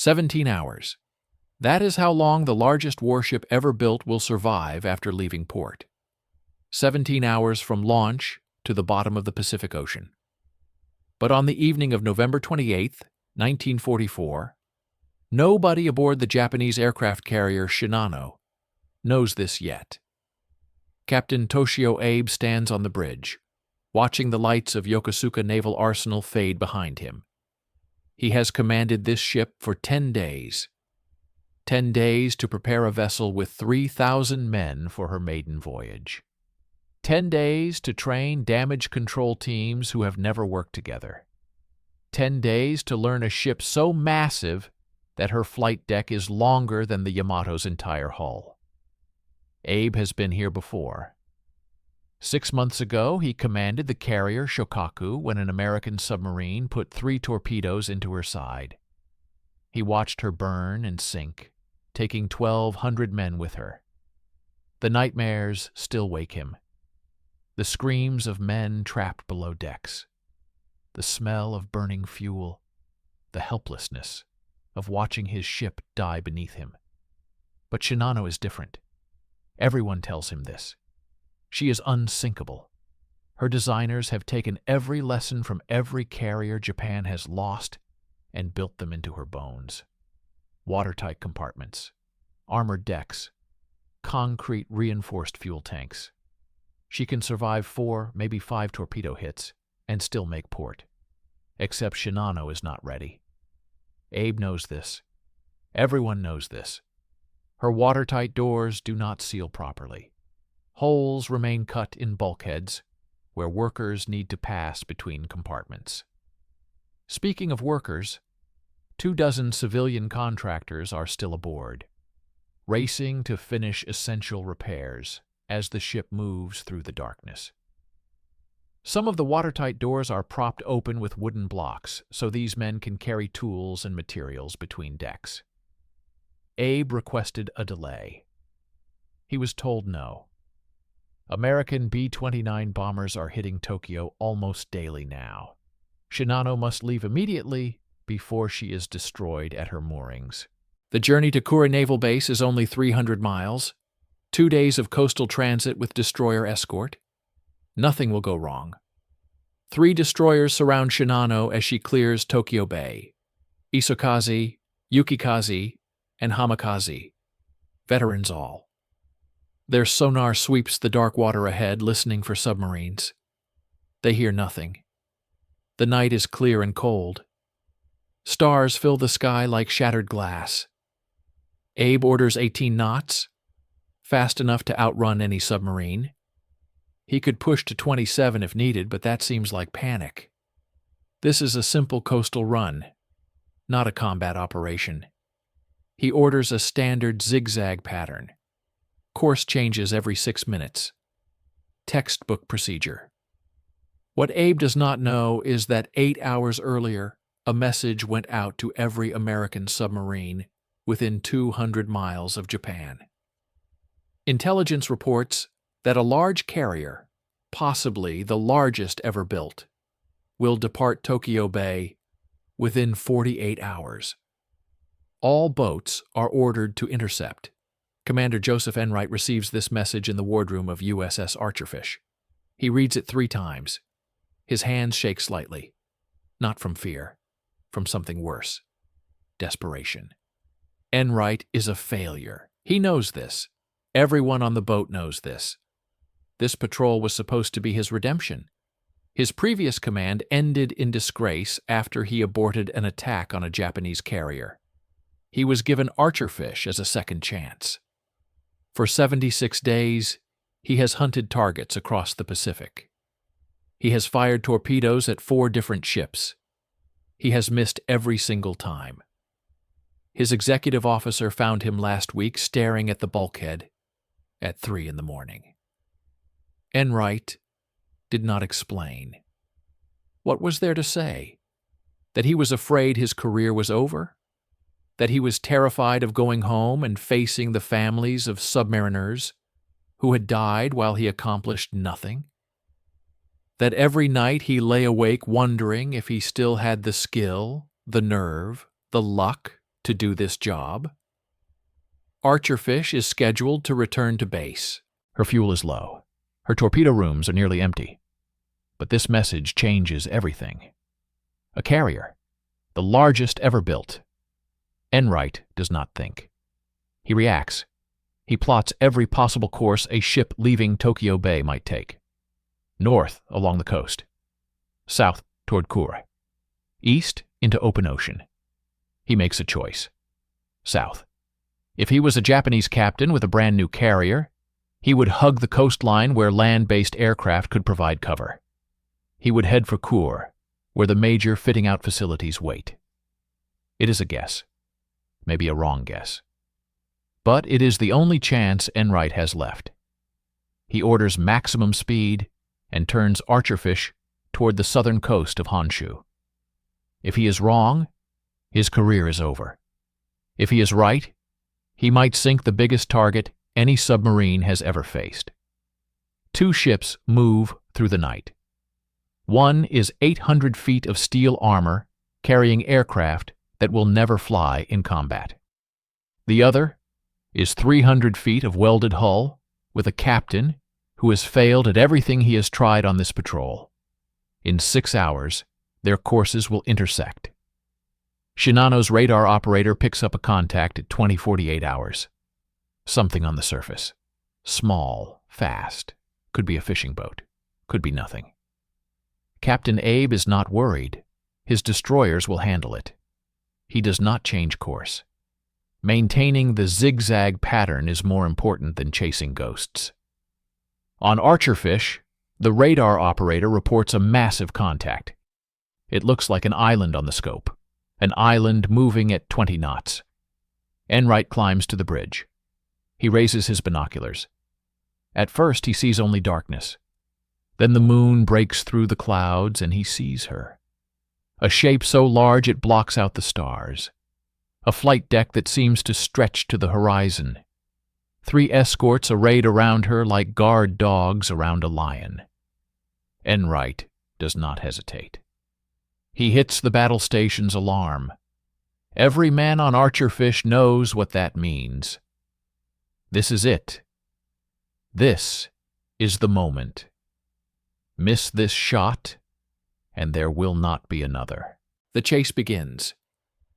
17 hours. That is how long the largest warship ever built will survive after leaving port. 17 hours from launch to the bottom of the Pacific Ocean. But on the evening of November 28, 1944, nobody aboard the Japanese aircraft carrier Shinano knows this yet. Captain Toshio Abe stands on the bridge, watching the lights of Yokosuka Naval Arsenal fade behind him. He has commanded this ship for 10 days. 10 days to prepare a vessel with 3,000 men for her maiden voyage. 10 days to train damage control teams who have never worked together. 10 days to learn a ship so massive that her flight deck is longer than the Yamato's entire hull. Abe has been here before. 6 months ago, he commanded the carrier Shokaku when an American submarine put 3 torpedoes into her side. He watched her burn and sink, taking 1,200 men with her. The nightmares still wake him. The screams of men trapped below decks. The smell of burning fuel. The helplessness of watching his ship die beneath him. But Shinano is different. Everyone tells him this. She is unsinkable. Her designers have taken every lesson from every carrier Japan has lost and built them into her bones. Watertight compartments, armored decks, concrete reinforced fuel tanks. She can survive 4, maybe 5 torpedo hits and still make port. Except Shinano is not ready. Abe knows this. Everyone knows this. Her watertight doors do not seal properly. Holes remain cut in bulkheads where workers need to pass between compartments. Speaking of workers, 24 civilian contractors are still aboard, racing to finish essential repairs as the ship moves through the darkness. Some of the watertight doors are propped open with wooden blocks so these men can carry tools and materials between decks. Abe requested a delay. He was told no. American B-29 bombers are hitting Tokyo almost daily now. Shinano must leave immediately before she is destroyed at her moorings. The journey to Kure Naval Base is only 300 miles, 2 days of coastal transit with destroyer escort. Nothing will go wrong. 3 destroyers surround Shinano as she clears Tokyo Bay. Isokaze, Yukikaze, and Hamakaze. Veterans all. Their sonar sweeps the dark water ahead, listening for submarines. They hear nothing. The night is clear and cold. Stars fill the sky like shattered glass. Abe orders 18 knots, fast enough to outrun any submarine. He could push to 27 if needed, but that seems like panic. This is a simple coastal run, not a combat operation. He orders a standard zigzag pattern. Course changes every 6 minutes. Textbook procedure. What Abe does not know is that 8 hours earlier, a message went out to every American submarine within 200 miles of Japan. Intelligence reports that a large carrier, possibly the largest ever built, will depart Tokyo Bay within 48 hours. All boats are ordered to intercept. Commander Joseph Enright receives this message in the wardroom of USS Archerfish. He reads it 3 times. His hands shake slightly. Not from fear, from something worse. Desperation. Enright is a failure. He knows this. Everyone on the boat knows this. This patrol was supposed to be his redemption. His previous command ended in disgrace after he aborted an attack on a Japanese carrier. He was given Archerfish as a second chance. For 76 days, he has hunted targets across the Pacific. He has fired torpedoes at 4 different ships. He has missed every single time. His executive officer found him last week staring at the bulkhead at 3 in the morning. Enright did not explain. What was there to say? That he was afraid his career was over? That he was terrified of going home and facing the families of submariners who had died while he accomplished nothing? That every night he lay awake wondering if he still had the skill, the nerve, the luck to do this job. Archerfish is scheduled to return to base. Her fuel is low. Her torpedo rooms are nearly empty. But this message changes everything. A carrier, the largest ever built. Enright does not think. He reacts. He plots every possible course a ship leaving Tokyo Bay might take. North along the coast. South toward Kure. East into open ocean. He makes a choice. South. If he was a Japanese captain with a brand new carrier, he would hug the coastline where land-based aircraft could provide cover. He would head for Kure, where the major fitting-out facilities wait. It is a guess. Maybe a wrong guess. But it is the only chance Enright has left. He orders maximum speed and turns Archerfish toward the southern coast of Honshu. If he is wrong, his career is over. If he is right, he might sink the biggest target any submarine has ever faced. Two ships move through the night. One is 800 feet of steel armor carrying aircraft that will never fly in combat. The other is 300 feet of welded hull with a captain who has failed at everything he has tried on this patrol. In 6 hours, their courses will intersect. Shinano's radar operator picks up a contact at 20:48 hours. Something on the surface. Small, fast. Could be a fishing boat. Could be nothing. Captain Abe is not worried. His destroyers will handle it. He does not change course. Maintaining the zigzag pattern is more important than chasing ghosts. On Archerfish, the radar operator reports a massive contact. It looks like an island on the scope, an island moving at 20 knots. Enright climbs to the bridge. He raises his binoculars. At first, he sees only darkness. Then the moon breaks through the clouds and he sees her. A shape so large it blocks out the stars. A flight deck that seems to stretch to the horizon. 3 escorts arrayed around her like guard dogs around a lion. Enright does not hesitate. He hits the battle station's alarm. Every man on Archerfish knows what that means. This is it. This is the moment. Miss this shot, and there will not be another. The chase begins.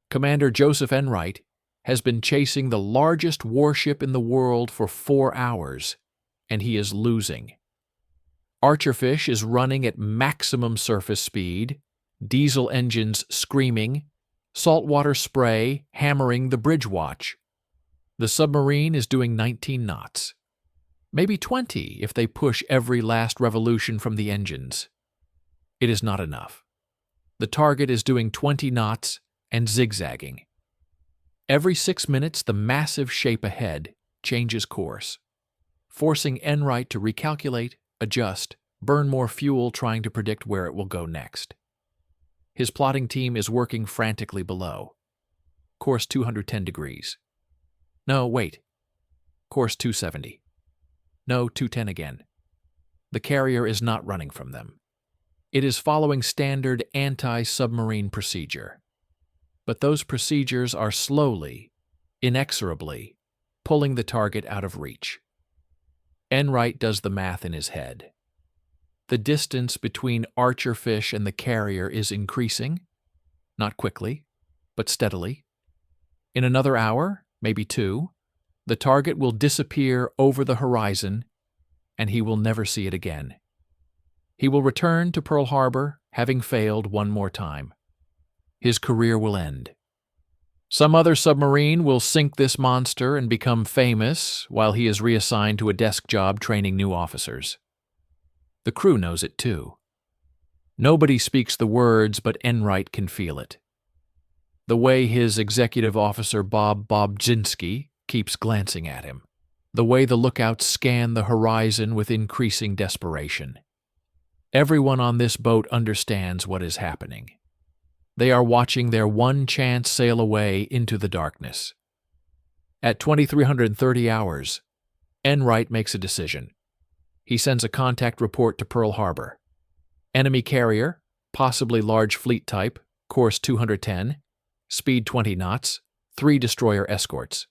Commander Joseph Enright has been chasing the largest warship in the world for 4 hours, and he is losing. Archerfish is running at maximum surface speed, diesel engines screaming, saltwater spray hammering the bridge watch. The submarine is doing 19 knots. Maybe 20 if they push every last revolution from the engines. It is not enough. The target is doing 20 knots and zigzagging. Every 6 minutes, the massive shape ahead changes course, forcing Enright to recalculate, adjust, burn more fuel trying to predict where it will go next. His plotting team is working frantically below. Course 210 degrees. No, wait. Course 270. No, 210 again. The carrier is not running from them. It is following standard anti-submarine procedure. But those procedures are slowly, inexorably, pulling the target out of reach. Enright does the math in his head. The distance between Archerfish and the carrier is increasing, not quickly, but steadily. In another hour, maybe 2, the target will disappear over the horizon, and he will never see it again. He will return to Pearl Harbor, having failed one more time. His career will end. Some other submarine will sink this monster and become famous while he is reassigned to a desk job training new officers. The crew knows it too. Nobody speaks the words, but Enright can feel it. The way his executive officer Bob Bobzinski keeps glancing at him. The way the lookouts scan the horizon with increasing desperation. Everyone on this boat understands what is happening. They are watching their one chance sail away into the darkness. At 2330 hours, Enright makes a decision. He sends a contact report to Pearl Harbor. Enemy carrier, possibly large fleet type, course 210, speed 20 knots, 3 destroyer escorts.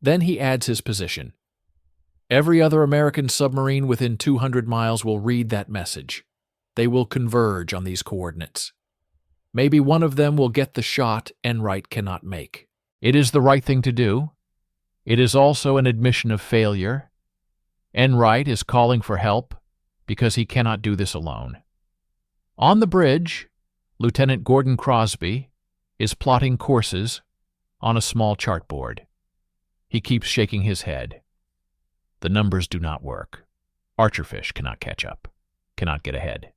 Then he adds his position. Every other American submarine within 200 miles will read that message. They will converge on these coordinates. Maybe one of them will get the shot Enright cannot make. It is the right thing to do. It is also an admission of failure. Enright is calling for help because he cannot do this alone. On the bridge, Lieutenant Gordon Crosby is plotting courses on a small chartboard. He keeps shaking his head. The numbers do not work. Archerfish cannot catch up, cannot get ahead,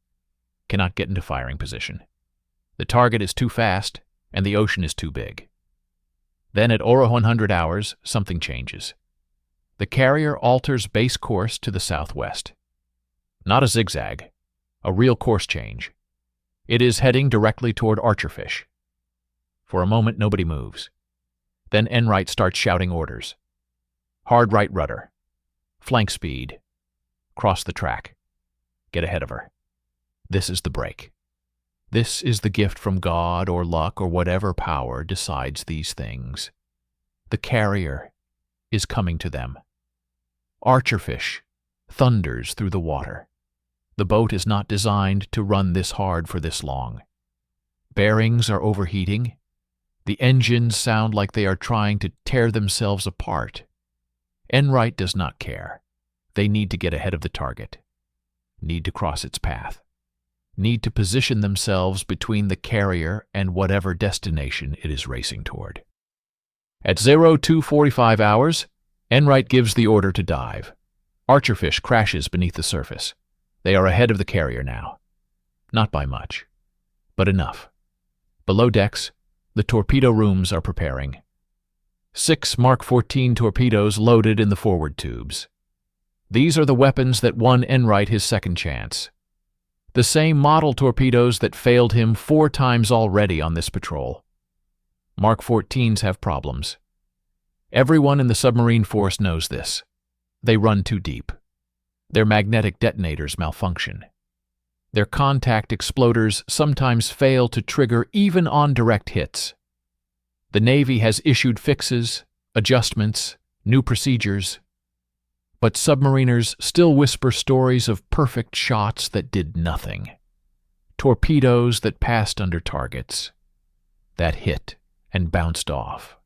cannot get into firing position. The target is too fast, and the ocean is too big. Then at 100 hours, something changes. The carrier alters base course to the southwest. Not a zigzag, a real course change. It is heading directly toward Archerfish. For a moment, nobody moves. Then Enright starts shouting orders. Hard right rudder. Flank speed. Cross the track. Get ahead of her. This is the break. This is the gift from God or luck or whatever power decides these things. The carrier is coming to them. Archerfish thunders through the water. The boat is not designed to run this hard for this long. Bearings are overheating. The engines sound like they are trying to tear themselves apart. Enright does not care. They need to get ahead of the target. Need to cross its path. Need to position themselves between the carrier and whatever destination it is racing toward. At 02:45 hours, Enright gives the order to dive. Archerfish crashes beneath the surface. They are ahead of the carrier now. Not by much, but enough. Below decks, the torpedo rooms are preparing. 6 Mark 14 torpedoes loaded in the forward tubes. These are the weapons that won Enright his second chance. The same model torpedoes that failed him 4 times already on this patrol. Mark 14s have problems. Everyone in the submarine force knows this. They run too deep. Their magnetic detonators malfunction. Their contact exploders sometimes fail to trigger even on direct hits. The Navy has issued fixes, adjustments, new procedures, but submariners still whisper stories of perfect shots that did nothing. Torpedoes that passed under targets. That hit and bounced off.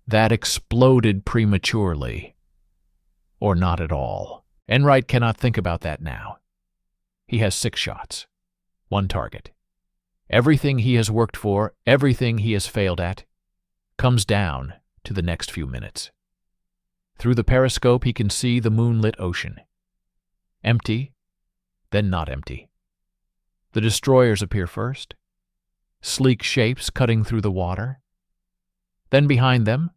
That exploded prematurely. Or not at all. Enright cannot think about that now. He has 6 shots. 1 target. Everything he has worked for, everything he has failed at, comes down to the next few minutes. Through the periscope he can see the moonlit ocean. Empty, then not empty. The destroyers appear first, sleek shapes cutting through the water. Then behind them,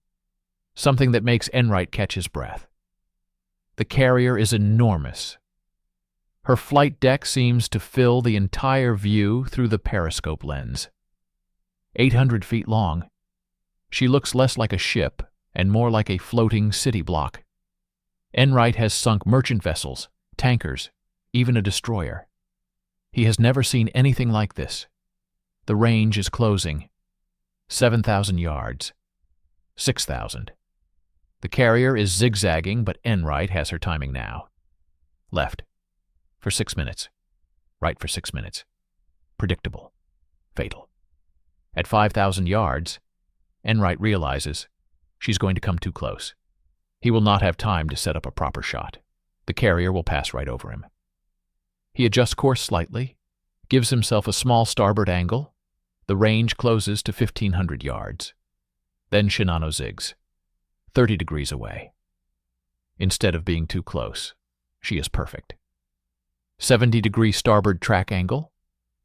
something that makes Enright catch his breath. The carrier is enormous. Her flight deck seems to fill the entire view through the periscope lens. 800 feet long, she looks less like a ship and more like a floating city block. Enright has sunk merchant vessels, tankers, even a destroyer. He has never seen anything like this. The range is closing. 7,000 yards. 6,000. The carrier is zigzagging, but Enright has her timing now. Left. For 6 minutes. Right for 6 minutes. Predictable. Fatal. At 5,000 yards, Enright realizes she's going to come too close. He will not have time to set up a proper shot. The carrier will pass right over him. He adjusts course slightly, gives himself a small starboard angle. The range closes to 1,500 yards. Then Shinano zigs, 30 degrees away. Instead of being too close, she is perfect. 70-degree starboard track angle,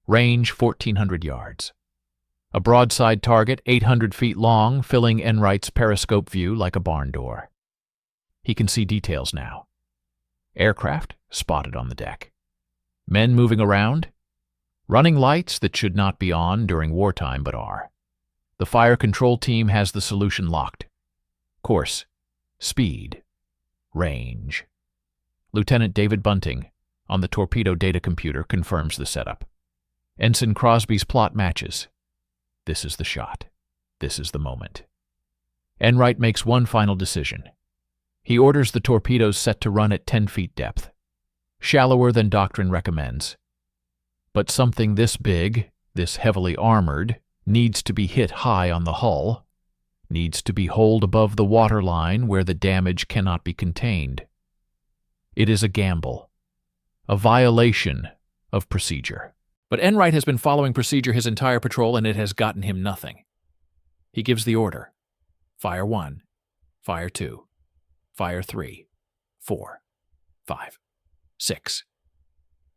range 1,400 yards. A broadside target 800 feet long, filling Enright's periscope view like a barn door. He can see details now. Aircraft spotted on the deck. Men moving around. Running lights that should not be on during wartime but are. The fire control team has the solution locked. Course, speed, range. Lieutenant David Bunting, on the torpedo data computer, confirms the setup. Ensign Crosby's plot matches. This is the shot. This is the moment. Enright makes one final decision. He orders the torpedoes set to run at 10 feet depth, shallower than doctrine recommends. But something this big, this heavily armored, needs to be hit high on the hull, needs to be holed above the waterline where the damage cannot be contained. It is a gamble, a violation of procedure. But Enright has been following procedure his entire patrol, and it has gotten him nothing. He gives the order. Fire 1, fire 2, fire 3, 4, 5, 6.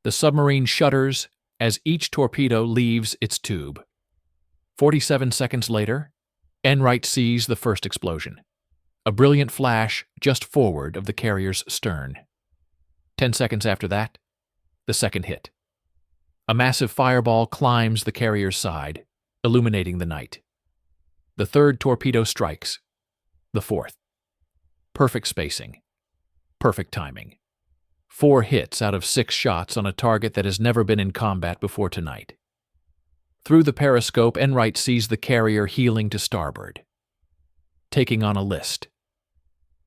The submarine shudders as each torpedo leaves its tube. 47 seconds later, Enright sees the first explosion, a brilliant flash just forward of the carrier's stern. 10 seconds after that, the second hit. A massive fireball climbs the carrier's side, illuminating the night. The third torpedo strikes. The fourth. Perfect spacing. Perfect timing. 4 hits out of 6 shots on a target that has never been in combat before tonight. Through the periscope, Enright sees the carrier heeling to starboard, taking on a list.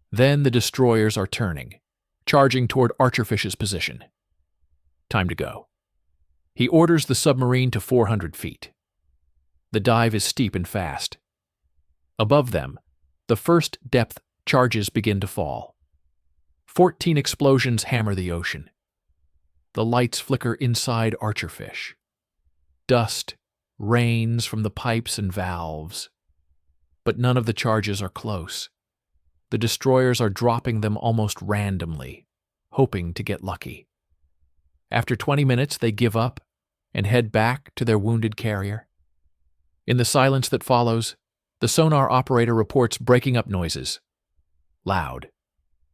Then the destroyers are turning, charging toward Archerfish's position. Time to go. He orders the submarine to 400 feet. The dive is steep and fast. Above them, the first depth charges begin to fall. 14 explosions hammer the ocean. The lights flicker inside Archerfish. Dust rains from the pipes and valves. But none of the charges are close. The destroyers are dropping them almost randomly, hoping to get lucky. After 20 minutes, they give up and head back to their wounded carrier. In the silence that follows, the sonar operator reports breaking up noises. Loud,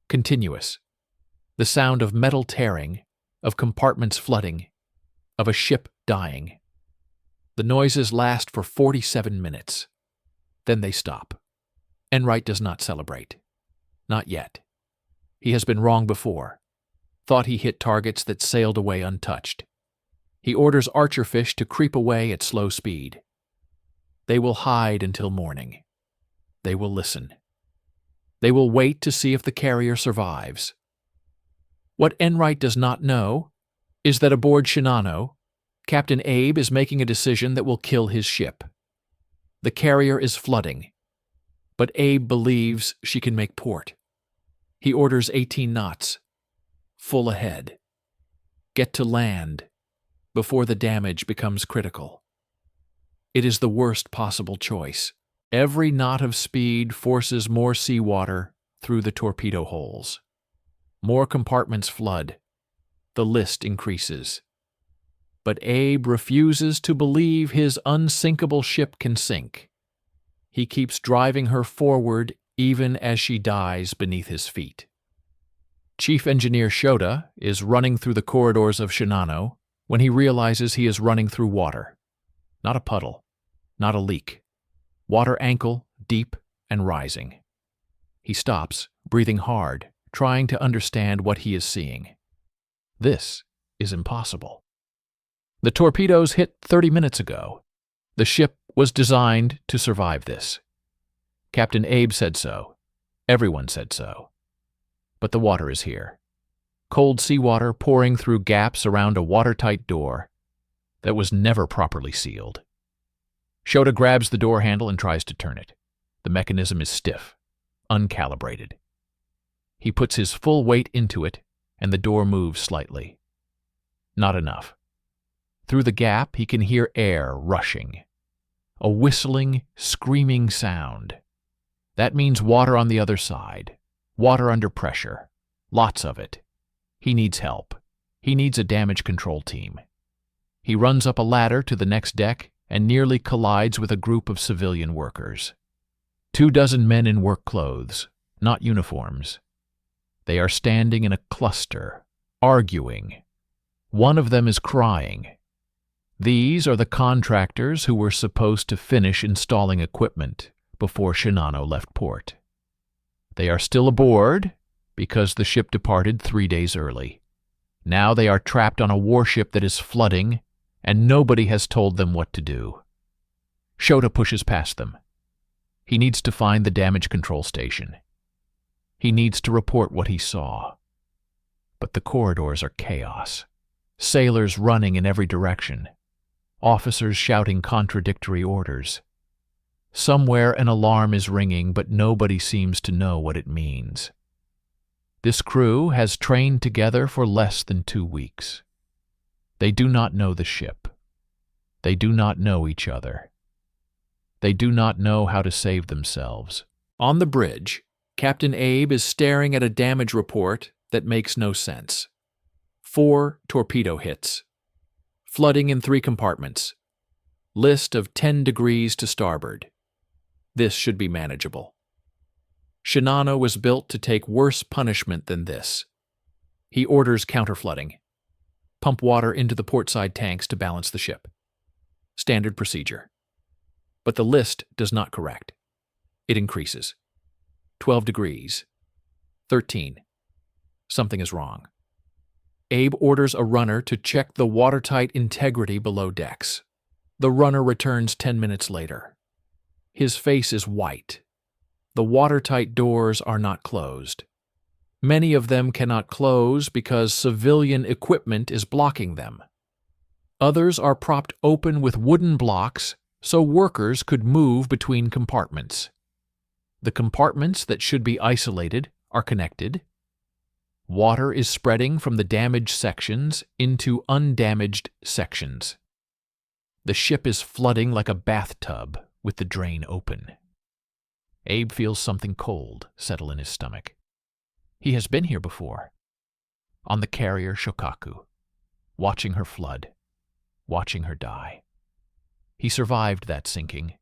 continuous. The sound of metal tearing, of compartments flooding, of a ship dying. The noises last for 47 minutes. Then they stop. Enright does not celebrate. Not yet. He has been wrong before. Thought he hit targets that sailed away untouched. He orders Archerfish to creep away at slow speed. They will hide until morning. They will listen. They will wait to see if the carrier survives. What Enright does not know is that aboard Shinano, Captain Abe is making a decision that will kill his ship. The carrier is flooding, but Abe believes she can make port. He orders 18 knots, full ahead. Get to land before the damage becomes critical. It is the worst possible choice. Every knot of speed forces more seawater through the torpedo holes. More compartments flood. The list increases. But Abe refuses to believe his unsinkable ship can sink. He keeps driving her forward even as she dies beneath his feet. Chief Engineer Shota is running through the corridors of Shinano when he realizes he is running through water. Not a puddle, not a leak. Water ankle, deep and rising. He stops, breathing hard, trying to understand what he is seeing. This is impossible. The torpedoes hit 30 minutes ago. The ship was designed to survive this. Captain Abe said so. Everyone said so. But the water is here. Cold seawater pouring through gaps around a watertight door that was never properly sealed. Shota grabs the door handle and tries to turn it. The mechanism is stiff, uncalibrated. He puts his full weight into it, and the door moves slightly. Not enough. Through the gap, he can hear air rushing. A whistling, screaming sound. That means water on the other side. Water under pressure. Lots of it. He needs help. He needs a damage control team. He runs up a ladder to the next deck and nearly collides with a group of civilian workers. 24 men in work clothes, not uniforms. They are standing in a cluster, arguing. One of them is crying. These are the contractors who were supposed to finish installing equipment before Shinano left port. They are still aboard because the ship departed 3 days early. Now they are trapped on a warship that is flooding, and nobody has told them what to do. Shota pushes past them. He needs to find the damage control station. He needs to report what he saw. But the corridors are chaos. Sailors running in every direction. Officers shouting contradictory orders. Somewhere an alarm is ringing, but nobody seems to know what it means. This crew has trained together for less than 2 weeks. They do not know the ship. They do not know each other. They do not know how to save themselves. On the bridge, Captain Abe is staring at a damage report that makes no sense. 4 torpedo hits. Flooding in 3 compartments. List of 10 degrees to starboard. This should be manageable. Shinano was built to take worse punishment than this. He orders counterflooding. Pump water into the portside tanks to balance the ship. Standard procedure. But the list does not correct. It increases. 12 degrees. 13. Something is wrong. Abe orders a runner to check the watertight integrity below decks. The runner returns 10 minutes later. His face is white. The watertight doors are not closed. Many of them cannot close because civilian equipment is blocking them. Others are propped open with wooden blocks so workers could move between compartments. The compartments that should be isolated are connected. Water is spreading from the damaged sections into undamaged sections. The ship is flooding like a bathtub with the drain open. Abe feels something cold settle in his stomach. He has been here before. On the carrier Shokaku, watching her flood, watching her die. He survived that sinking.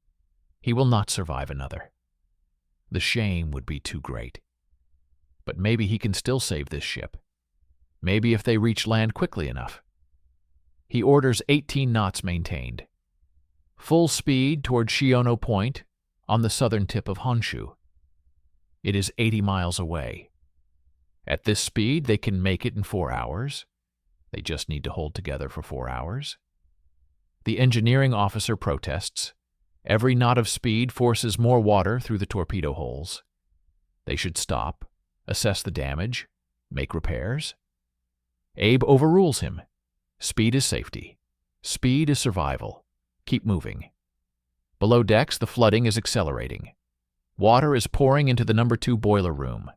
He will not survive another. The shame would be too great. But maybe he can still save this ship. Maybe if they reach land quickly enough. He orders 18 knots maintained. Full speed toward Shiono Point on the southern tip of Honshu. It is 80 miles away. At this speed, they can make it in 4 hours. They just need to hold together for 4 hours. The engineering officer protests. Every knot of speed forces more water through the torpedo holes. They should stop, assess the damage, make repairs. Abe overrules him. Speed is safety. Speed is survival. Keep moving. Below decks, the flooding is accelerating. Water is pouring into the number 2 boiler room.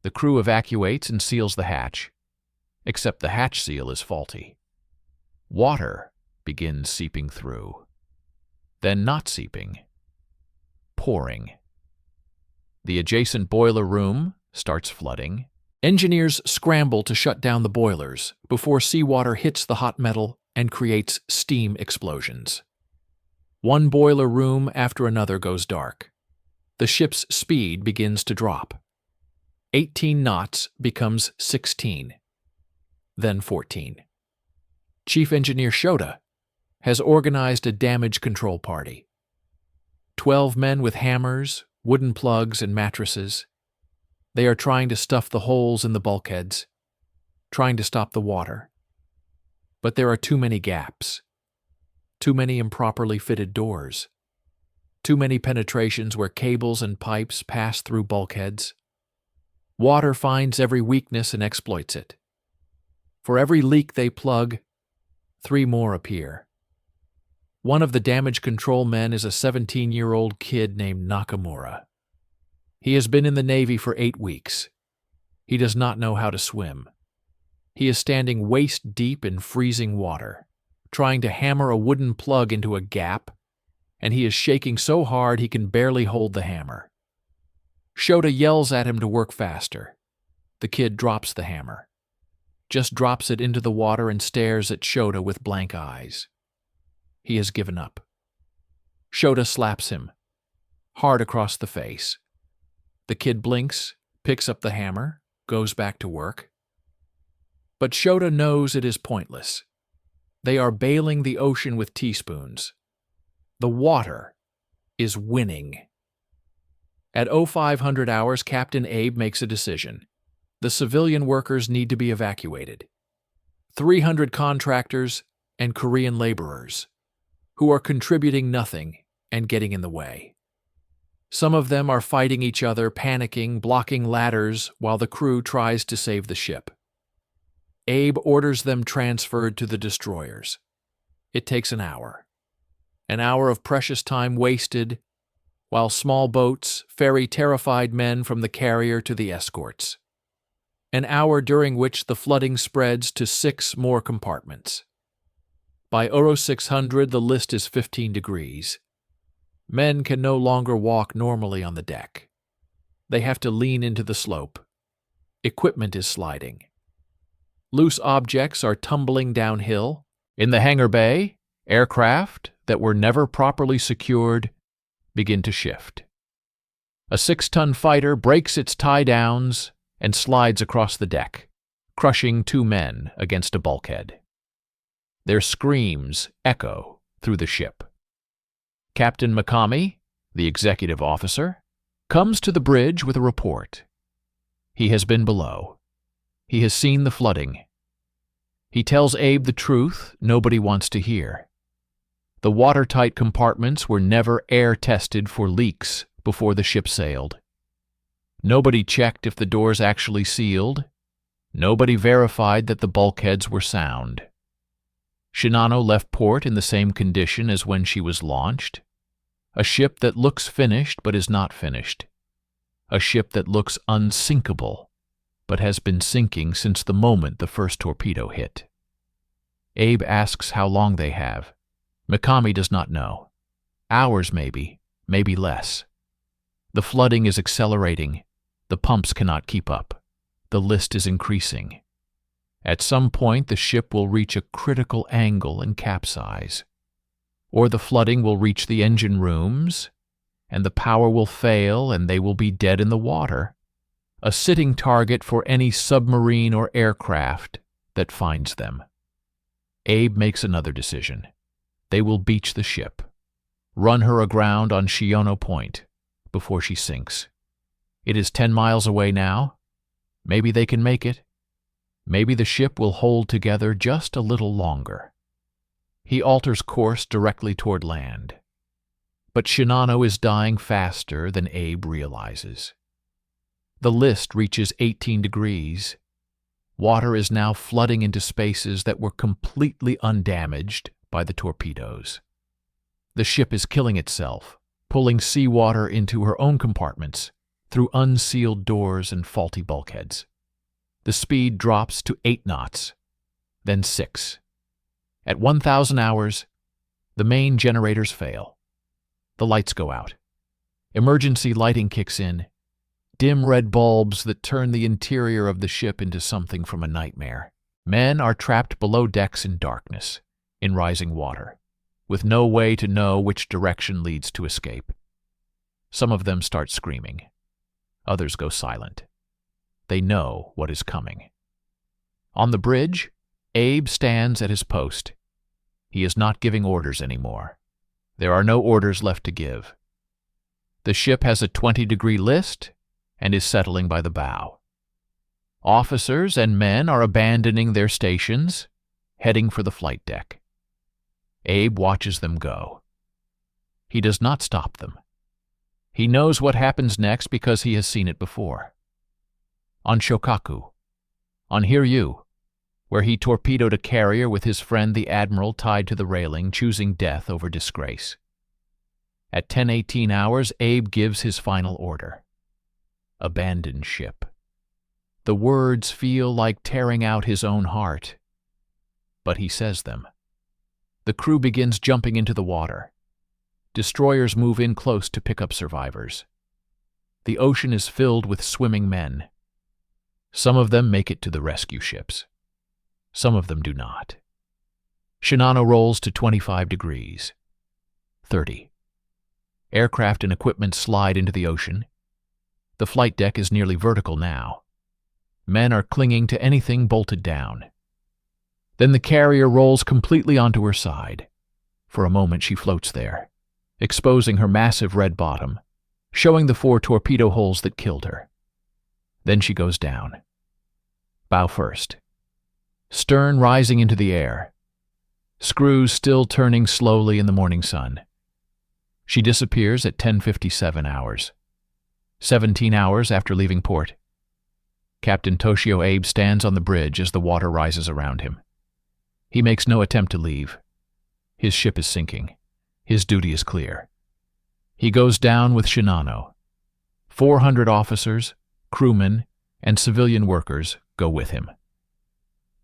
The crew evacuates and seals the hatch. Except the hatch seal is faulty. Water begins seeping through. Then not seeping. Pouring. The adjacent boiler room starts flooding. Engineers scramble to shut down the boilers before seawater hits the hot metal and creates steam explosions. One boiler room after another goes dark. The ship's speed begins to drop. 18 knots becomes 16, then 14. Chief Engineer Shota has organized a damage control party. 12 men with hammers, wooden plugs, and mattresses. They are trying to stuff the holes in the bulkheads, trying to stop the water. But there are too many gaps, too many improperly fitted doors, too many penetrations where cables and pipes pass through bulkheads. Water finds every weakness and exploits it. For every leak they plug, 3 more appear. One of the damage control men is a 17-year-old kid named Nakamura. He has been in the Navy for 8 weeks. He does not know how to swim. He is standing waist-deep in freezing water, trying to hammer a wooden plug into a gap, and he is shaking so hard he can barely hold the hammer. Shota yells at him to work faster. The kid drops the hammer, just drops it into the water and stares at Shota with blank eyes. He has given up. Shota slaps him, hard across the face. The kid blinks, picks up the hammer, goes back to work. But Shota knows it is pointless. They are bailing the ocean with teaspoons. The water is winning. At 0500 hours, Captain Abe makes a decision. The civilian workers need to be evacuated. 300 contractors and Korean laborers, who are contributing nothing and getting in the way. Some of them are fighting each other, panicking, blocking ladders while the crew tries to save the ship. Abe orders them transferred to the destroyers. It takes an hour. An hour of precious time wasted, while small boats ferry terrified men from the carrier to the escorts. An hour during which the flooding spreads to 6 more compartments. By Euro 600, the list is 15 degrees. Men can no longer walk normally on the deck. They have to lean into the slope. Equipment is sliding. Loose objects are tumbling downhill. In the hangar bay, aircraft that were never properly secured begin to shift. A 6-ton fighter breaks its tie-downs and slides across the deck, crushing 2 men against a bulkhead. Their screams echo through the ship. Captain Mikami, the executive officer, comes to the bridge with a report. He has been below. He has seen the flooding. He tells Abe the truth nobody wants to hear. The watertight compartments were never air-tested for leaks before the ship sailed. Nobody checked if the doors actually sealed. Nobody verified that the bulkheads were sound. Shinano left port in the same condition as when she was launched. A ship that looks finished but is not finished. A ship that looks unsinkable but has been sinking since the moment the first torpedo hit. Abe asks how long they have. Mikami does not know. Hours maybe less. The flooding is accelerating. The pumps cannot keep up. The list is increasing. At some point, the ship will reach a critical angle and capsize. Or the flooding will reach the engine rooms, and the power will fail and they will be dead in the water, a sitting target for any submarine or aircraft that finds them. Abe makes another decision. They will beach the ship, run her aground on Shinano Point before she sinks. It is 10 miles away now. Maybe they can make it. Maybe the ship will hold together just a little longer. He alters course directly toward land. But Shinano is dying faster than Abe realizes. The list reaches 18 degrees. Water is now flooding into spaces that were completely undamaged by the torpedoes. The ship is killing itself, pulling seawater into her own compartments through unsealed doors and faulty bulkheads. The speed drops to 8 knots, then 6. At 1,000 hours, the main generators fail. The lights go out. Emergency lighting kicks in, dim red bulbs that turn the interior of the ship into something from a nightmare. Men are trapped below decks in darkness, in rising water, with no way to know which direction leads to escape. Some of them start screaming. Others go silent. They know what is coming. On the bridge, Abe stands at his post. He is not giving orders anymore. There are no orders left to give. The ship has a 20-degree list and is settling by the bow. Officers and men are abandoning their stations, heading for the flight deck. Abe watches them go. He does not stop them. He knows what happens next because he has seen it before. On Shokaku, on Hiryu, where he torpedoed a carrier with his friend the admiral tied to the railing, choosing death over disgrace. At 10:18 hours, Abe gives his final order. Abandon ship. The words feel like tearing out his own heart, but he says them. The crew begins jumping into the water. Destroyers move in close to pick up survivors. The ocean is filled with swimming men. Some of them make it to the rescue ships. Some of them do not. Shinano rolls to 25 degrees. 30. Aircraft and equipment slide into the ocean. The flight deck is nearly vertical now. Men are clinging to anything bolted down. Then the carrier rolls completely onto her side. For a moment she floats there, exposing her massive red bottom, showing the 4 torpedo holes that killed her. Then she goes down. Bow first. Stern rising into the air. Screws still turning slowly in the morning sun. She disappears at 10:57 hours, 17 hours after leaving port. Captain Toshio Abe stands on the bridge as the water rises around him. He makes no attempt to leave. His ship is sinking. His duty is clear. He goes down with Shinano. 400 officers, crewmen, and civilian workers go with him.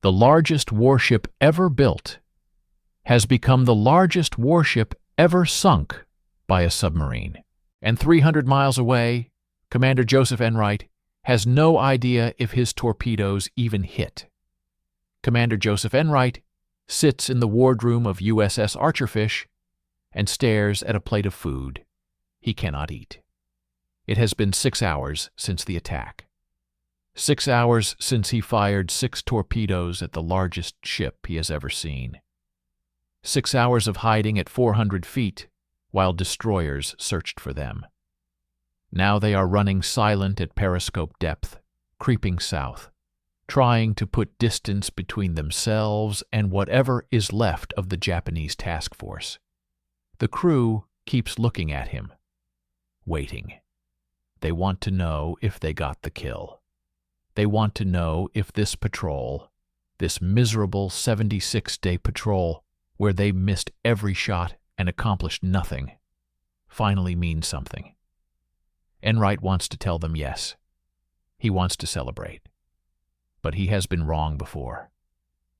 The largest warship ever built has become the largest warship ever sunk by a submarine. And 300 miles away, Commander Joseph Enright has no idea if his torpedoes even hit. Commander Joseph Enright sits in the wardroom of USS Archerfish and stares at a plate of food he cannot eat. It has been 6 hours since the attack. 6 hours since he fired 6 torpedoes at the largest ship he has ever seen. 6 hours of hiding at 400 feet while destroyers searched for them. Now they are running silent at periscope depth, creeping south, trying to put distance between themselves and whatever is left of the Japanese task force. The crew keeps looking at him, waiting. They want to know if they got the kill. They want to know if this patrol, this miserable 76-day patrol where they missed every shot and accomplished nothing, finally means something. Enright wants to tell them yes. He wants to celebrate. But he has been wrong before.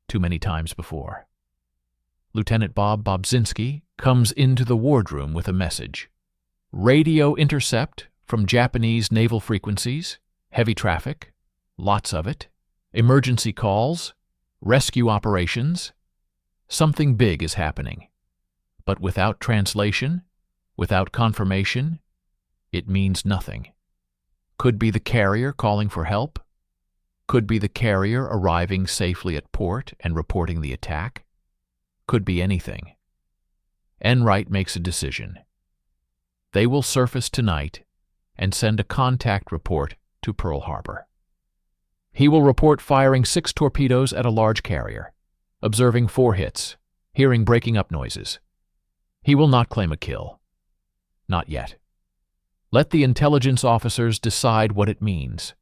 Too many times before. Lieutenant Bob Bobzinski comes into the wardroom with a message. Radio intercept from Japanese naval frequencies, heavy traffic, lots of it, emergency calls, rescue operations. Something big is happening. But without translation, without confirmation, it means nothing. Could be the carrier calling for help. Could be the carrier arriving safely at port and reporting the attack. Could be anything. Enright makes a decision. They will surface tonight and send a contact report to Pearl Harbor. He will report firing 6 torpedoes at a large carrier, observing 4 hits, hearing breaking up noises. He will not claim a kill. Not yet. Let the intelligence officers decide what it means.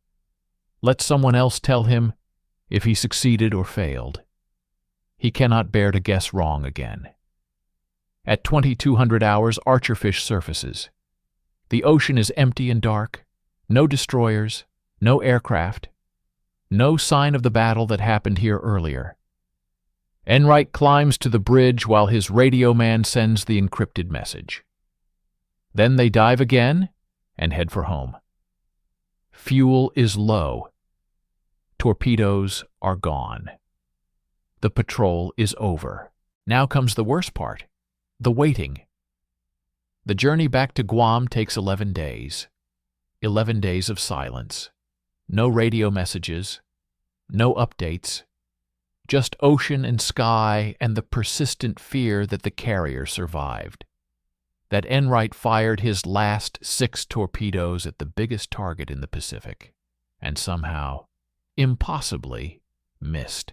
Let someone else tell him if he succeeded or failed. He cannot bear to guess wrong again. At 2200 hours, Archerfish surfaces. The ocean is empty and dark. No destroyers, no aircraft, no sign of the battle that happened here earlier. Enright climbs to the bridge while his radio man sends the encrypted message. Then they dive again and head for home. Fuel is low. Torpedoes are gone. The patrol is over. Now comes the worst part, the waiting. The journey back to Guam takes 11 days. 11 days of silence. No radio messages. No updates. Just ocean and sky and the persistent fear that the carrier survived. That Enright fired his last 6 torpedoes at the biggest target in the Pacific, and somehow, impossibly, missed.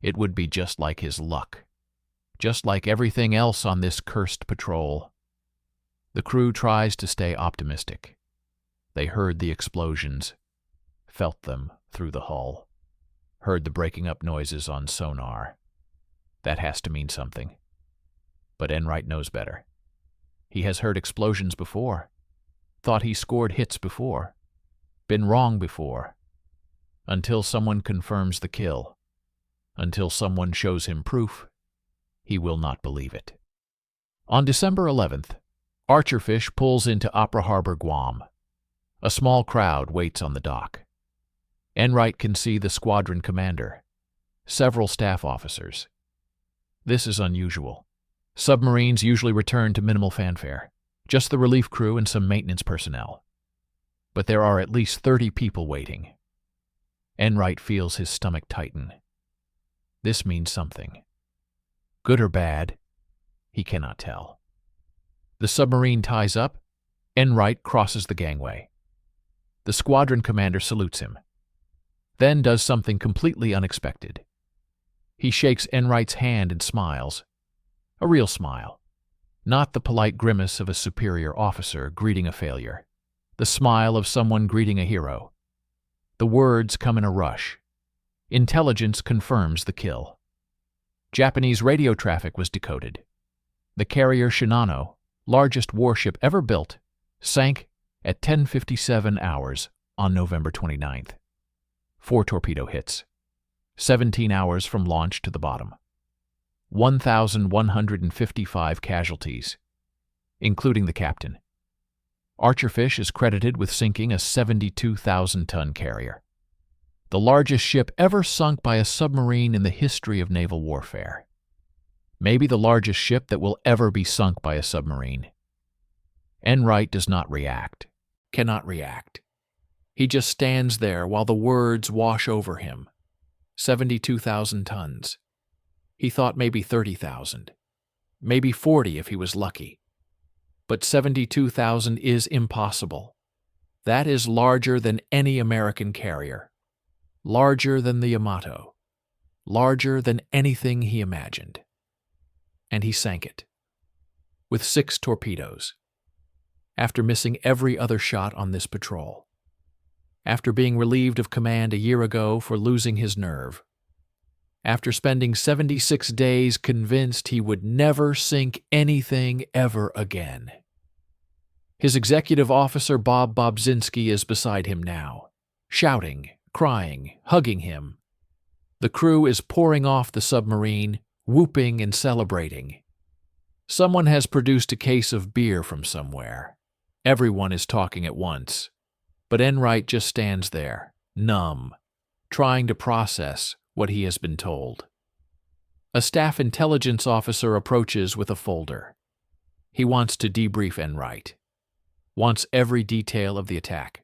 It would be just like his luck, just like everything else on this cursed patrol. The crew tries to stay optimistic. They heard the explosions, felt them through the hull, heard the breaking up noises on sonar. That has to mean something. But Enright knows better. He has heard explosions before, thought he scored hits before, been wrong before, until someone confirms the kill, until someone shows him proof, he will not believe it. On December 11th, Archerfish pulls into Opera Harbor, Guam. A small crowd waits on the dock. Enright can see the squadron commander, several staff officers. This is unusual. Submarines usually return to minimal fanfare, just the relief crew and some maintenance personnel. But there are at least 30 people waiting. Enright feels his stomach tighten. This means something. Good or bad, he cannot tell. The submarine ties up. Enright crosses the gangway. The squadron commander salutes him, then does something completely unexpected. He shakes Enright's hand and smiles. A real smile. Not the polite grimace of a superior officer greeting a failure, the smile of someone greeting a hero. The words come in a rush. Intelligence confirms the kill. Japanese radio traffic was decoded. The carrier Shinano, largest warship ever built, sank at 10:57 hours on November 29th. 4 torpedo hits, 17 hours from launch to the bottom. 1,155 casualties, including the captain. Archerfish is credited with sinking a 72,000-ton carrier, the largest ship ever sunk by a submarine in the history of naval warfare. Maybe the largest ship that will ever be sunk by a submarine. Enright does not react, cannot react. He just stands there while the words wash over him. 72,000 tons. He thought maybe 30,000. Maybe 40 if he was lucky. But 72,000 is impossible. That is larger than any American carrier. Larger than the Yamato. Larger than anything he imagined. And he sank it. With 6 torpedoes. After missing every other shot on this patrol. After being relieved of command a year ago for losing his nerve. After spending 76 days convinced he would never sink anything ever again. His executive officer Bob Bobzinski is beside him now, shouting, crying, hugging him. The crew is pouring off the submarine, whooping and celebrating. Someone has produced a case of beer from somewhere. Everyone is talking at once. But Enright just stands there, numb, trying to process what he has been told. A staff intelligence officer approaches with a folder. He wants to debrief Enright. Wants every detail of the attack.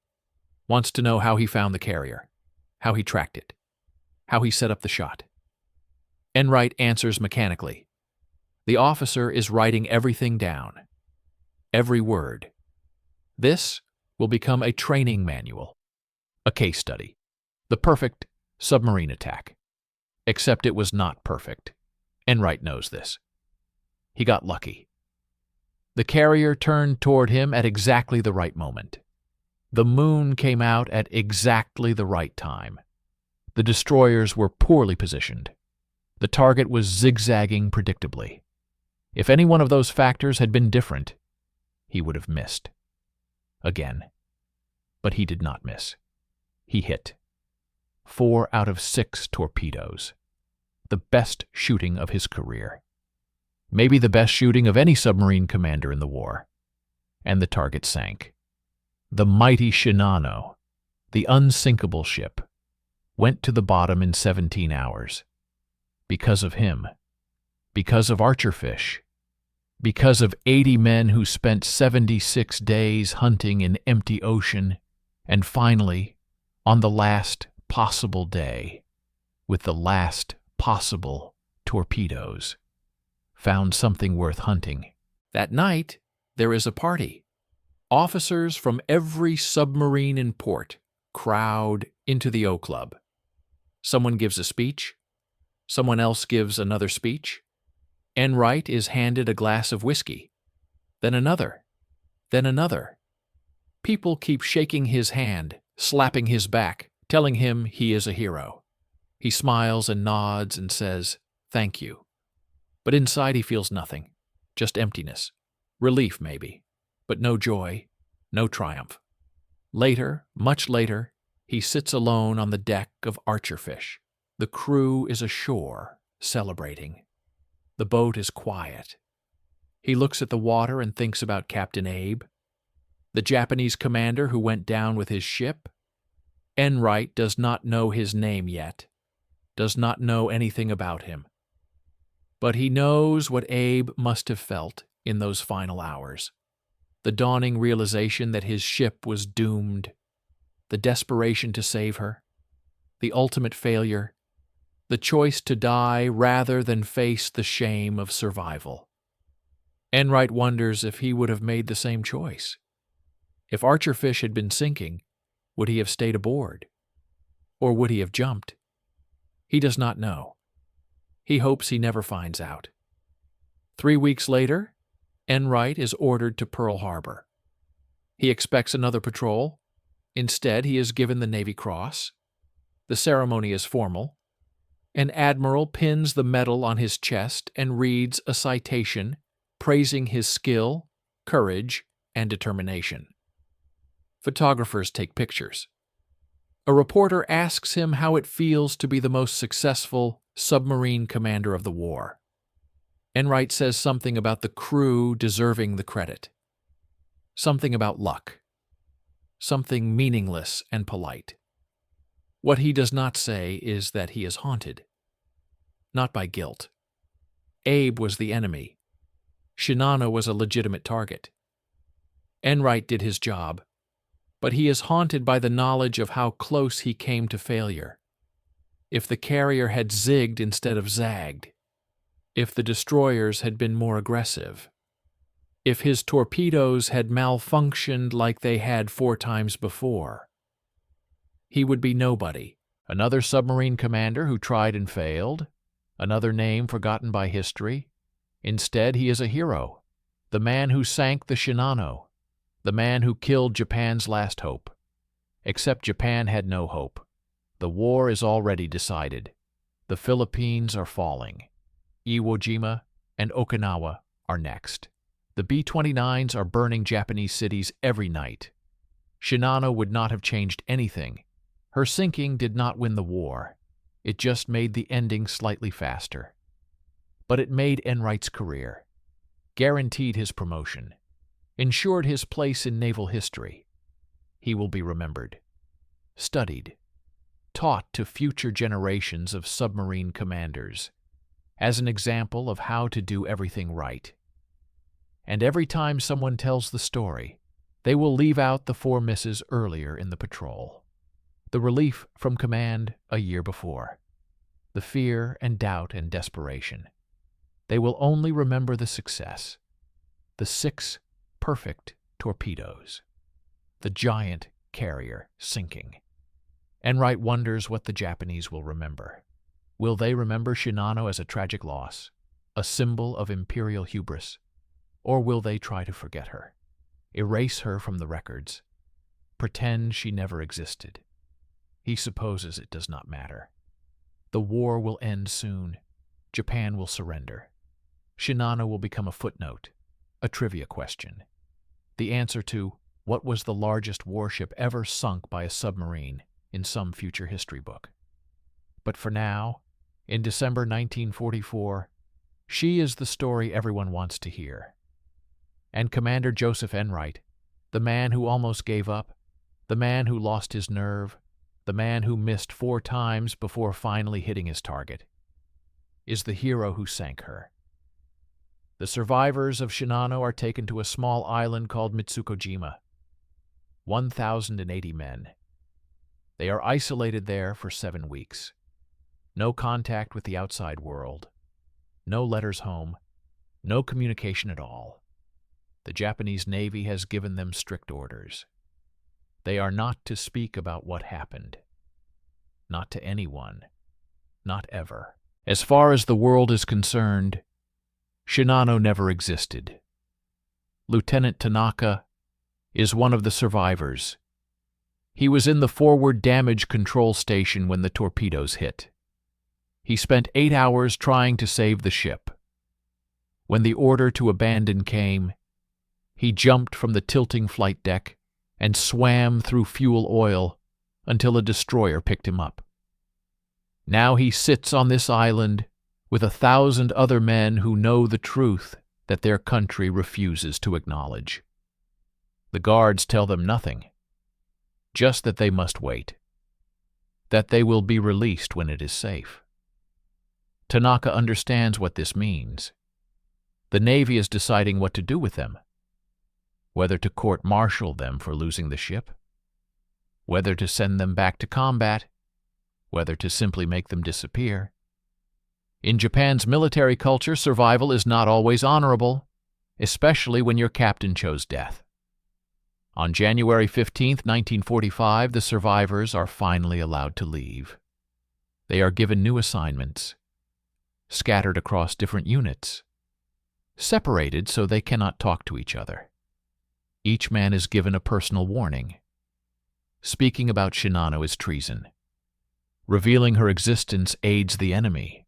Wants to know how he found the carrier, how he tracked it, how he set up the shot. Enright answers mechanically. The officer is writing everything down. Every word. This will become a training manual, a case study, the perfect submarine attack. Except it was not perfect. Enright knows this. He got lucky. The carrier turned toward him at exactly the right moment. The moon came out at exactly the right time. The destroyers were poorly positioned. The target was zigzagging predictably. If any one of those factors had been different, he would have missed. Again. But he did not miss. He hit. 4 out of 6 torpedoes. The best shooting of his career. Maybe the best shooting of any submarine commander in the war. And the target sank. The mighty Shinano, the unsinkable ship, went to the bottom in 17 hours. Because of him. Because of Archerfish. Because of 80 men who spent 76 days hunting in empty ocean, and finally, on the last possible day, with the last possible torpedoes, found something worth hunting. That night, there is a party. Officers from every submarine in port crowd into the O Club. Someone gives a speech. Someone else gives another speech. Enright is handed a glass of whiskey. Then another. Then another. People keep shaking his hand, slapping his back, telling him he is a hero. He smiles and nods and says, "Thank you." But inside he feels nothing, just emptiness. Relief, maybe, but no joy, no triumph. Later, much later, he sits alone on the deck of Archerfish. The crew is ashore, celebrating. The boat is quiet. He looks at the water and thinks about Captain Abe, the Japanese commander who went down with his ship. Enright does not know his name yet, does not know anything about him. But he knows what Abe must have felt in those final hours. The dawning realization that his ship was doomed, the desperation to save her, the ultimate failure, the choice to die rather than face the shame of survival. Enright wonders if he would have made the same choice. If Archerfish had been sinking, would he have stayed aboard? Or would he have jumped? He does not know. He hopes he never finds out. 3 weeks later, Enright is ordered to Pearl Harbor. He expects another patrol. Instead, he is given the Navy Cross. The ceremony is formal. An admiral pins the medal on his chest and reads a citation praising his skill, courage, and determination. Photographers take pictures. A reporter asks him how it feels to be the most successful submarine commander of the war. Enright says something about the crew deserving the credit. Something about luck. Something meaningless and polite. What he does not say is that he is haunted. Not by guilt. Abe was the enemy. Shinano was a legitimate target. Enright did his job, but he is haunted by the knowledge of how close he came to failure. If the carrier had zigged instead of zagged, if the destroyers had been more aggressive, if his torpedoes had malfunctioned like they had 4 times before, he would be nobody. Another submarine commander who tried and failed, another name forgotten by history. Instead, he is a hero, the man who sank the Shinano, the man who killed Japan's last hope. Except Japan had no hope. The war is already decided. The Philippines are falling. Iwo Jima and Okinawa are next. The B-29s are burning Japanese cities every night. Shinano would not have changed anything. Her sinking did not win the war. It just made the ending slightly faster. But it made Enright's career, guaranteed his promotion, ensured his place in naval history. He will be remembered, studied, taught to future generations of submarine commanders as an example of how to do everything right. And every time someone tells the story, they will leave out the 4 misses earlier in the patrol. The relief from command a year before. The fear and doubt and desperation. They will only remember the success. The 6 perfect torpedoes. The giant carrier sinking. Enright wonders what the Japanese will remember. Will they remember Shinano as a tragic loss, a symbol of imperial hubris? Or will they try to forget her, erase her from the records, pretend she never existed? He supposes it does not matter. The war will end soon. Japan will surrender. Shinano will become a footnote, a trivia question. The answer to what was the largest warship ever sunk by a submarine in some future history book. But for now, in December 1944, she is the story everyone wants to hear. And Commander Joseph Enright, the man who almost gave up, the man who lost his nerve, the man who missed 4 times before finally hitting his target, is the hero who sank her. The survivors of Shinano are taken to a small island called Mitsukojima. 1,080 men. They are isolated there for 7 weeks. No contact with the outside world. No letters home. No communication at all. The Japanese Navy has given them strict orders. They are not to speak about what happened. Not to anyone. Not ever. As far as the world is concerned, Shinano never existed. Lieutenant Tanaka is one of the survivors. He was in the forward damage control station when the torpedoes hit. He spent 8 hours trying to save the ship. When the order to abandon came, he jumped from the tilting flight deck and swam through fuel oil until a destroyer picked him up. Now he sits on this island with 1,000 other men who know the truth that their country refuses to acknowledge. The guards tell them nothing, just that they must wait, that they will be released when it is safe. Tanaka understands what this means. The Navy is deciding what to do with them, whether to court-martial them for losing the ship, whether to send them back to combat, whether to simply make them disappear. In Japan's military culture, survival is not always honorable, especially when your captain chose death. On January 15, 1945, the survivors are finally allowed to leave. They are given new assignments, scattered across different units. separated so they cannot talk to each other. Each man is given a personal warning. Speaking about Shinano is treason. Revealing her existence aids the enemy.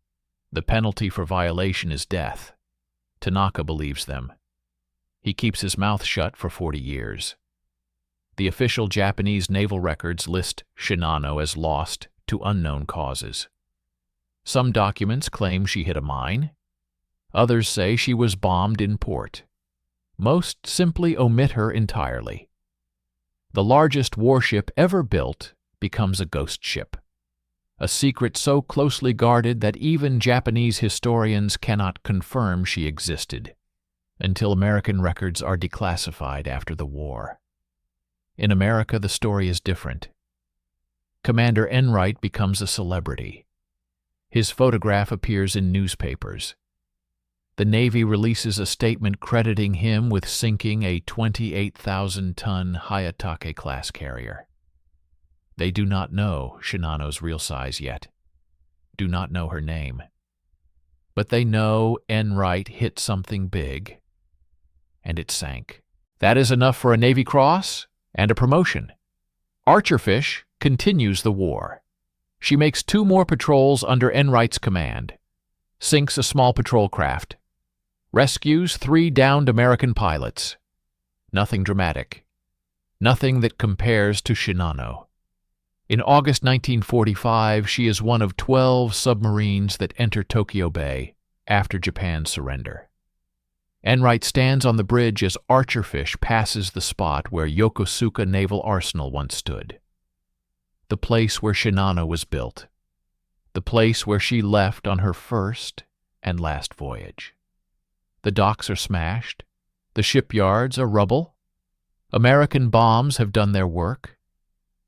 The penalty for violation is death. Tanaka believes them. He keeps his mouth shut for 40 years. The official Japanese naval records list Shinano as lost to unknown causes. Some documents claim she hit a mine. Others say she was bombed in port. Most simply omit her entirely. The largest warship ever built becomes a ghost ship. A secret so closely guarded that even Japanese historians cannot confirm she existed, until American records are declassified after the war. In America, the story is different. Commander Enright becomes a celebrity. His photograph appears in newspapers. The Navy releases a statement crediting him with sinking a 28,000-ton Hayatake-class carrier. They do not know Shinano's real size yet, do not know her name. But they know Enright hit something big, and it sank. That is enough for a Navy Cross and a promotion. Archerfish continues the war. She makes 2 more patrols under Enright's command, sinks a small patrol craft, rescues 3 downed American pilots. Nothing dramatic. Nothing that compares to Shinano. In August 1945, she is one of 12 submarines that enter Tokyo Bay after Japan's surrender. Enright stands on the bridge as Archerfish passes the spot where Yokosuka Naval Arsenal once stood. The place where Shinano was built. The place where she left on her first and last voyage. The docks are smashed. The shipyards are rubble. American bombs have done their work.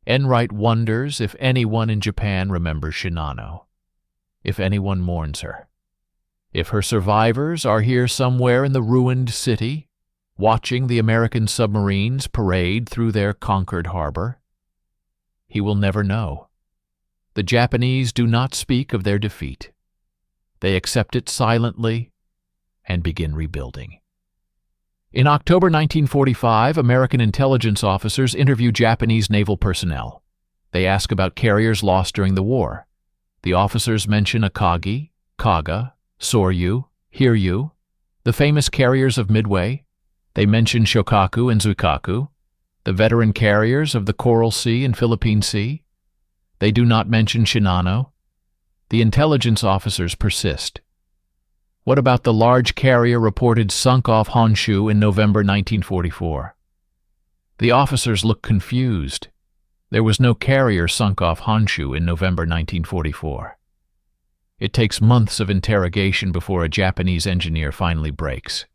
Enright wonders if anyone in Japan remembers Shinano, if anyone mourns her, if her survivors are here somewhere in the ruined city, watching the American submarines parade through their conquered harbor. He will never know. The Japanese do not speak of their defeat. They accept it silently and begin rebuilding. In October 1945, American intelligence officers interview Japanese naval personnel. They ask about carriers lost during the war. The officers mention Akagi, Kaga, Soryu, Hiryu, the famous carriers of Midway. They mention Shokaku and Zuikaku, the veteran carriers of the Coral Sea and Philippine Sea. They do not mention Shinano. The intelligence officers persist. What about the large carrier reported sunk off Honshu in November 1944? The officers look confused. There was no carrier sunk off Honshu in November 1944. It takes months of interrogation before a Japanese engineer finally breaks.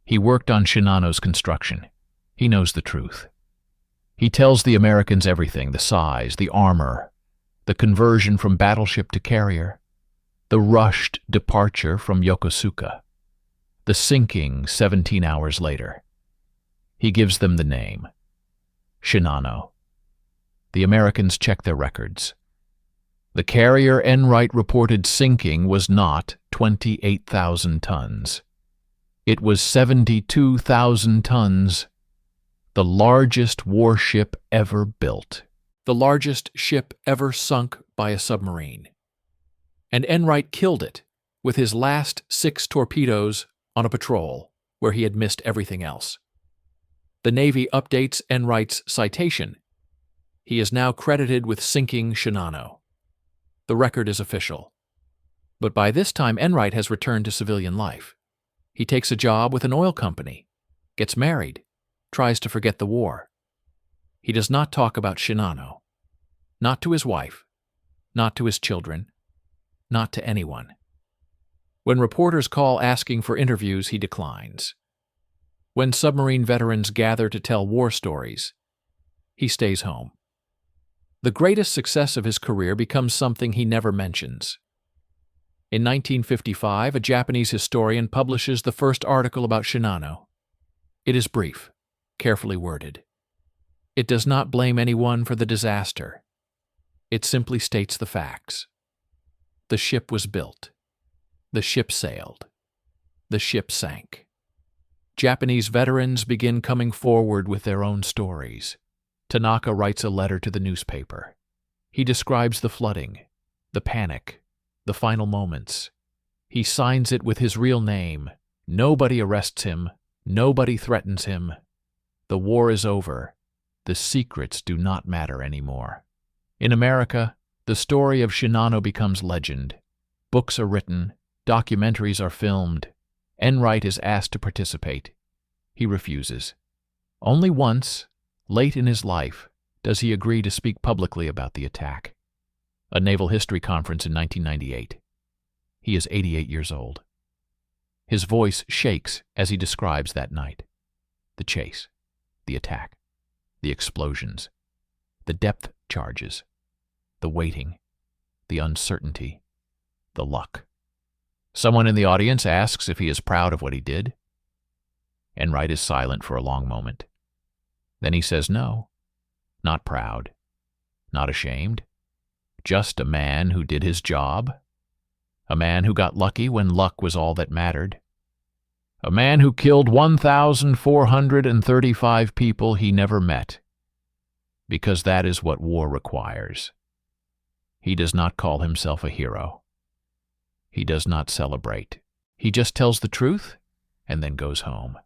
He worked on Shinano's construction. He knows the truth. He tells the Americans everything: the size, the armor, the conversion from battleship to carrier, the rushed departure from Yokosuka, the sinking 17 hours later. He gives them the name: Shinano. The Americans check their records. The carrier Enright reported sinking was not 28,000 tons. It was 72,000 tons, the largest warship ever built, the largest ship ever sunk by a submarine. And Enright killed it with his last 6 torpedoes on a patrol where he had missed everything else. The Navy updates Enright's citation. He is now credited with sinking Shinano. The record is official. But by this time, Enright has returned to civilian life. He takes a job with an oil company, gets married, tries to forget the war. He does not talk about Shinano. Not to his wife, not to his children, not to anyone. When reporters call asking for interviews, he declines. When submarine veterans gather to tell war stories, he stays home. The greatest success of his career becomes something he never mentions. In 1955, a Japanese historian publishes the first article about Shinano. It is brief, carefully worded. It does not blame anyone for the disaster. It simply states the facts. The ship was built. The ship sailed. The ship sank. Japanese veterans begin coming forward with their own stories. Tanaka writes a letter to the newspaper. He describes the flooding, the panic, the final moments. He signs it with his real name. Nobody arrests him. Nobody threatens him. The war is over. The secrets do not matter anymore. In America, the story of Shinano becomes legend. Books are written. Documentaries are filmed. Enright is asked to participate. He refuses. Only once, late in his life, does he agree to speak publicly about the attack. A naval history conference in 1998. He is 88 years old. His voice shakes as he describes that night. The chase, the attack, the explosions, the depth charges, the waiting, the uncertainty, the luck. Someone in the audience asks if he is proud of what he did. Enright is silent for a long moment. Then he says no, not proud, not ashamed, just a man who did his job, a man who got lucky when luck was all that mattered, a man who killed 1,435 people he never met, because that is what war requires. He does not call himself a hero. He does not celebrate. He just tells the truth and then goes home.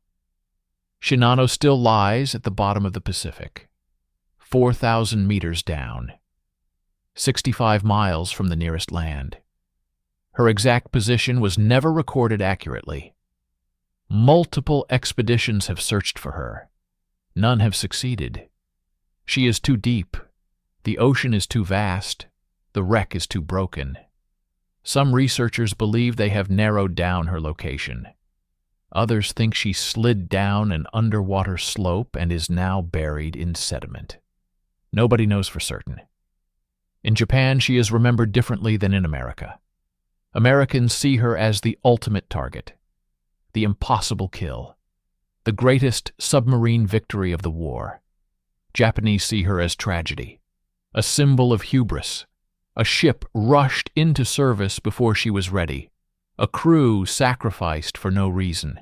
Shinano still lies at the bottom of the Pacific, 4,000 meters down, 65 miles from the nearest land. Her exact position was never recorded accurately. Multiple expeditions have searched for her. None have succeeded. She is too deep. The ocean is too vast. The wreck is too broken. Some researchers believe they have narrowed down her location. Others think she slid down an underwater slope and is now buried in sediment. Nobody knows for certain. In Japan, she is remembered differently than in America. Americans see her as the ultimate target, the impossible kill, the greatest submarine victory of the war. Japanese see her as tragedy, a symbol of hubris, a ship rushed into service before she was ready, a crew sacrificed for no reason,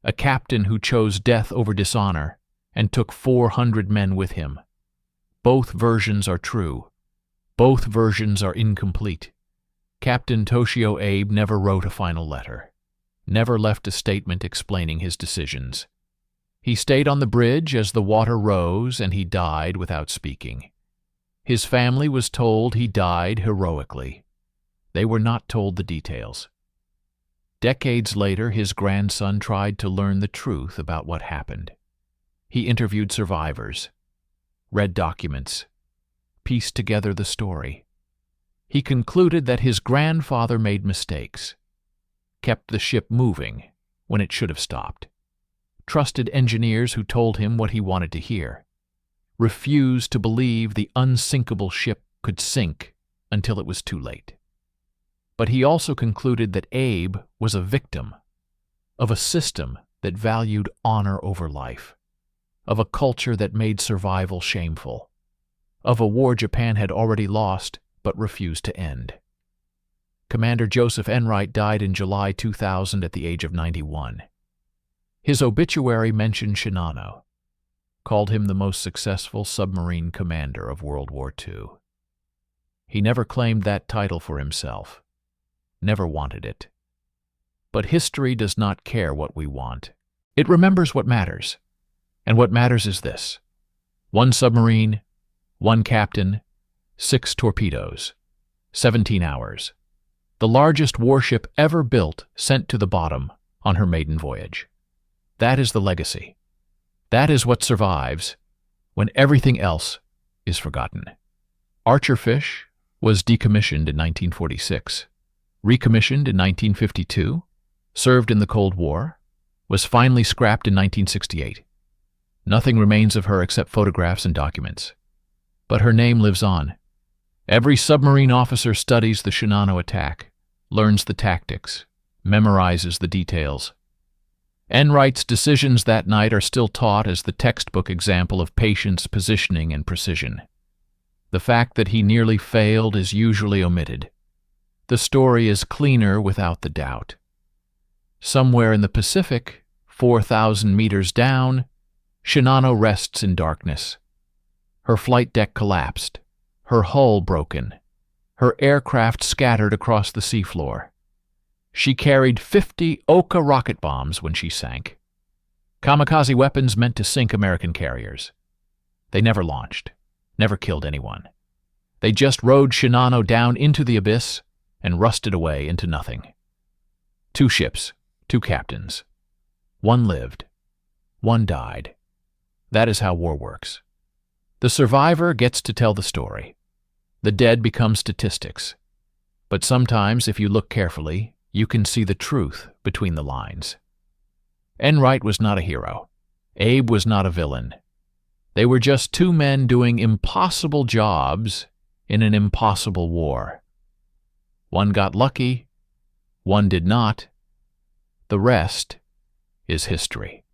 a captain who chose death over dishonor and took 400 men with him. Both versions are true. Both versions are incomplete. Captain Toshio Abe never wrote a final letter, never left a statement explaining his decisions. He stayed on the bridge as the water rose and he died without speaking. His family was told he died heroically. They were not told the details. Decades later, his grandson tried to learn the truth about what happened. He interviewed survivors, read documents, pieced together the story. He concluded that his grandfather made mistakes, kept the ship moving when it should have stopped, trusted engineers who told him what he wanted to hear, refused to believe the unsinkable ship could sink until it was too late. But he also concluded that Abe was a victim of a system that valued honor over life, of a culture that made survival shameful, of a war Japan had already lost but refused to end. Commander Joseph Enright died in July 2000 at the age of 91. His obituary mentioned Shinano, called him the most successful submarine commander of World War II. He never claimed that title for himself, never wanted it. But history does not care what we want. It remembers what matters. And what matters is this: 1 submarine, 1 captain, 6 torpedoes, 17 hours. The largest warship ever built sent to the bottom on her maiden voyage. That is the legacy. That is what survives when everything else is forgotten. Archerfish was decommissioned in 1946, recommissioned in 1952, served in the Cold War, was finally scrapped in 1968. Nothing remains of her except photographs and documents. But her name lives on. Every submarine officer studies the Shinano attack, learns the tactics, memorizes the details. Enright's decisions that night are still taught as the textbook example of patience, positioning, and precision. The fact that he nearly failed is usually omitted. The story is cleaner without the doubt. Somewhere in the Pacific, 4,000 meters down, Shinano rests in darkness. Her flight deck collapsed, her hull broken, her aircraft scattered across the seafloor. She carried 50 Oka rocket bombs when she sank. Kamikaze weapons meant to sink American carriers. They never launched, never killed anyone. They just rode Shinano down into the abyss and rusted away into nothing. 2 ships, 2 captains. One lived, one died. That is how war works. The survivor gets to tell the story. The dead become statistics. But sometimes, if you look carefully, you can see the truth between the lines. Enright was not a hero. Abe was not a villain. They were just 2 men doing impossible jobs in an impossible war. One got lucky, one did not. The rest is history.